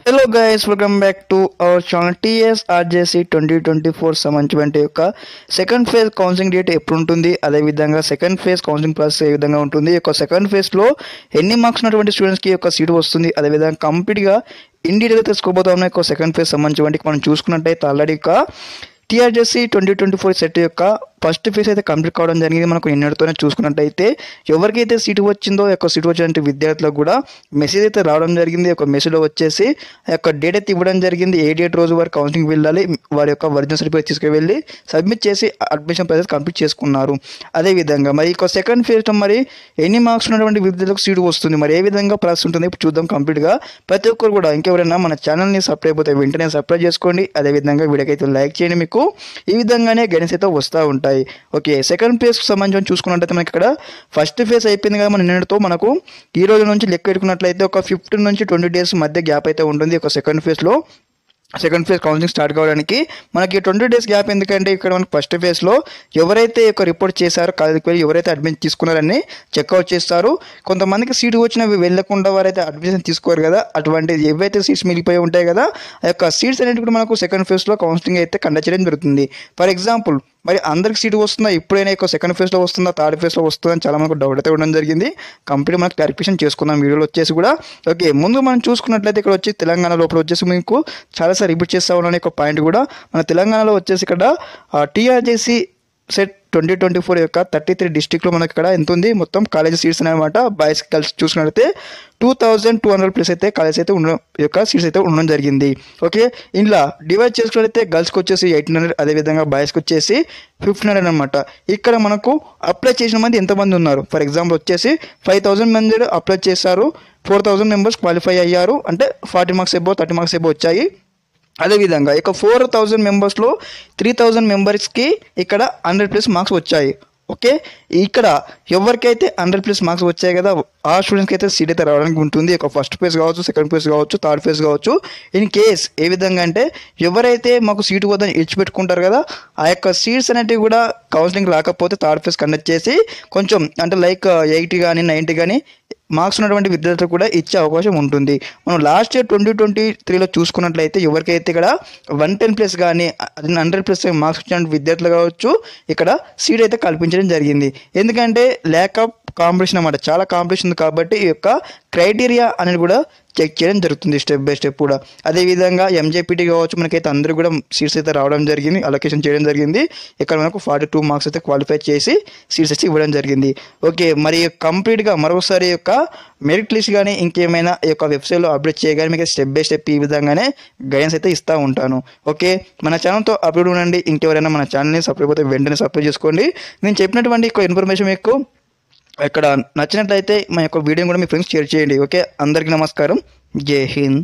Hello guys, welcome back to our channel. TSRJC 2024 సంబంధించిన యొక్క second phase counselling date ఎప్పుడు ఉంటుంది, అదేవిధంగా సెకండ్ ఫేజ్ కౌన్సిలింగ్ ప్రాసెస్ ఏ విధంగా ఉంటుంది, యొక్క సెకండ్ ఫేజ్లో ఎన్ని మార్క్స్ ఉన్నటువంటి స్టూడెంట్స్కి యొక్క సీట్ వస్తుంది, అదేవిధంగా కంప్లీట్గా ఇన్ డీటెయిల్గా తెలుసుకోబోతున్న యొక్క సెకండ్ ఫేజ్ సంబంధించి మనం చూసుకున్నట్టయితే ఆల్రెడీ టీఆర్జేసీ 2024 సెట్ యొక్క ఫస్ట్ ఫేజ్ అయితే కంప్లీట్ కావడం జరిగింది. మనకు నిన్నటితోనే చూసుకున్నట్టయితే ఎవరికైతే సీటు వచ్చిందో యొక్క సీటు వచ్చినట్టు విద్యార్థులకు కూడా మెసేజ్ అయితే రావడం జరిగింది. ఒక మెసేజ్లో వచ్చేసి యొక్క డేట్ అయితే ఇవ్వడం జరిగింది. ఏ డేట్ రోజు వారు కౌన్సిలింగ్ వెళ్ళాలి, వారి యొక్క ఒరిజినల్ సర్టిఫికేట్ తీసుకువెళ్ళి సబ్మిట్ చేసి అడ్మిషన్ ప్రాసెస్ కంప్లీట్ చేసుకున్నారు. అదేవిధంగా మరి యొక్క సెకండ్ ఫేజ్లో మరి ఎన్ని మార్క్స్ ఉన్నటువంటి విద్యార్థులకు సీటు వస్తుంది, మరి ఏ విధంగా ప్రాసెస్ ఉంటుంది ఇప్పుడు చూద్దాం కంప్లీట్గా. ప్రతి ఒక్కరు కూడా ఇంకెవరైనా మన ఛానల్ని సబ్స్క్రైబ్ అయితే వెంటనే సబ్స్క్రైబ్ చేసుకోండి. అదేవిధంగా వీడియోకి అయితే లైక్ చేయండి. మీకు ఈ విధంగానే గైడెన్స్ అయితే వస్తూ ఉంటాయి. ఓకే, సెకండ్ ఫేజ్కి సంబంధించి చూసుకున్నట్లయితే మనకి ఇక్కడ ఫస్ట్ ఫేజ్ అయిపోయింది కదా, మన నిన్నటితో మనకు ఈ రోజు నుంచి లెక్క పెట్టుకున్నట్లయితే ఒక 15 నుంచి 20 డేస్ మధ్య గ్యాప్ అయితే ఉంటుంది. ఒక సెకండ్ ఫేజ్లో సెకండ్ ఫేజ్ కౌన్సిలింగ్ స్టార్ట్ కావడానికి మనకి 20 డేస్ గ్యాప్. ఎందుకంటే ఇక్కడ మనకి ఫస్ట్ ఫేజ్లో ఎవరైతే ఒక రిపోర్ట్ చేశారో కాలేజీకి వెళ్ళి ఎవరైతే అడ్మిషన్ తీసుకున్నారని చెక్అవుట్ చేస్తారు. కొంతమందికి సీటు వచ్చినవి వెళ్ళకుండా వారైతే అడ్మిషన్ తీసుకోరు కదా, అటువంటి ఏవైతే సీట్స్ మిగిలిపోయి ఉంటాయి కదా, ఆ యొక్క సీట్స్ అనేవి కూడా మనకు సెకండ్ ఫేజ్లో కౌన్సిలింగ్ అయితే కండక్ట్ చేయడం జరుగుతుంది. ఫర్ ఎగ్జాంపుల్ మరి అందరికి సీటు వస్తుందా, ఇప్పుడైనా ఎక్కువ సెకండ్ ఫేజ్లో వస్తుందా, థర్డ్ ఫేజ్లో వస్తుందా అని చాలా మనకు డౌట్ అయితే ఉండడం జరిగింది. కంప్లీట్ మనకు క్లారిఫికేషన్ చేసుకుందాం వీడియోలో వచ్చేసి కూడా. ఓకే, ముందు మనం చూసుకున్నట్లయితే ఇక్కడ వచ్చి తెలంగాణ లోపల వచ్చేసి మీకు చాలాసార్లు రిపీట్ చేస్తూ ఉన్నాను ఒక పాయింట్ కూడా. మన తెలంగాణలో వచ్చేసి ఇక్కడ టీఆర్జేసీ సెట్ 2024 యొక్క 33 డిస్ట్రిక్ట్లో మనకి ఇక్కడ ఎంత ఉంది మొత్తం కాలేజ్ సీట్స్ అనమాట. బాయ్స్ కలిసి చూసుకున్నట్లయితే 2200+ అయితే కాలేజ్ అయితే ఉండడం యొక్క సీట్స్ అయితే ఉండడం జరిగింది. ఓకే, ఇలా డివైడ్ చేసుకున్నట్లయితే గర్ల్స్కి వచ్చేసి 1800, అదేవిధంగా బాయ్స్కి వచ్చేసి 1500 అనమాట. ఇక్కడ మనకు అప్లై చేసిన మంది ఎంతమంది ఉన్నారు, ఫర్ ఎగ్జాంపుల్ వచ్చేసి 5000 మంది అప్లై చేశారు, 4000 మెంబర్స్ క్వాలిఫై అయ్యారు, అంటే 40 మార్క్స్ ఎబో 30 మార్క్స్ ఎబో వచ్చాయి. అదేవిధంగా ఇక 4000 మెంబర్స్లో 3000 మెంబర్స్కి ఇక్కడ 100+ మార్క్స్ వచ్చాయి. ఓకే, ఇక్కడ ఎవరికైతే 100+ మార్క్స్ వచ్చాయి కదా ఆ స్టూడెంట్స్కి అయితే సీట్ అయితే రావడానికి ఉంటుంది. ఒక ఫస్ట్ ఫేజ్ కావచ్చు, సెకండ్ ఫేజ్ కావచ్చు, థర్డ్ ఫేజ్ కావచ్చు. ఇన్ కేస్ ఏ విధంగా అంటే ఎవరైతే మాకు సీటు వద్దని ఇచ్చిపెట్టుకుంటారు కదా ఆ యొక్క సీట్స్ అనేటివి కూడా కౌన్సిలింగ్ రాకపోతే థర్డ్ ఫేజ్ కండక్ట్ చేసి కొంచెం అంటే లైక్ 80 కానీ 90 కానీ మార్క్స్ ఉన్నటువంటి విద్యార్థులకు కూడా ఇచ్చే అవకాశం ఉంటుంది. మనం లాస్ట్ ఇయర్ 2023లో చూసుకున్నట్లయితే ఎవరికైతే ఇక్కడ 110+ కానీ 100+ మార్క్స్ వచ్చిన విద్యార్థులు కావచ్చు ఇక్కడ సీట్ అయితే కల్పించడం జరిగింది. ఎందుకంటే ల్యాక్ ఆఫ్ కాంపిటీషన్ అన్నమాట, చాలా కాంపిటీషన్ ఉంది కాబట్టి ఈ యొక్క క్రైటీరియా అనేది కూడా చెక్ చేయడం జరుగుతుంది స్టెప్ బై స్టెప్ కూడా. అదేవిధంగా ఎంజేపీటీ కావచ్చు మనకైతే అందరూ కూడా సీట్స్ అయితే రావడం జరిగింది, అలొకేషన్ చేయడం జరిగింది. ఇక్కడ మనకు 42 మార్క్స్ అయితే క్వాలిఫై చేసి సీట్స్ అయితే ఇవ్వడం జరిగింది. ఓకే, మరి కంప్లీట్గా మరోసారి యొక్క మెరిట్ లిస్ట్ కానీ ఇంకేమైనా ఈ యొక్క వెబ్సైట్లో అప్డేట్ చేయగానే మీకు స్టెప్ బై స్టెప్ ఈ విధంగానే గైడెన్స్ అయితే ఇస్తూ ఉంటాను. ఓకే, మన ఛానల్తో అప్డేట్ ఉండండి. ఇంకెవరైనా మన ఛానల్ని సబ్స్క్రైబ్ అయితే వెంటనే సబ్స్క్రైబ్ చేసుకోండి. నేను చెప్పినటువంటి ఇన్ఫర్మేషన్ మీకు ఇక్కడ నచ్చినట్లయితే మా యొక్క వీడియోని కూడా మీ ఫ్రెండ్స్ షేర్ చేయండి. ఓకే, అందరికీ నమస్కారం, జై హింద్.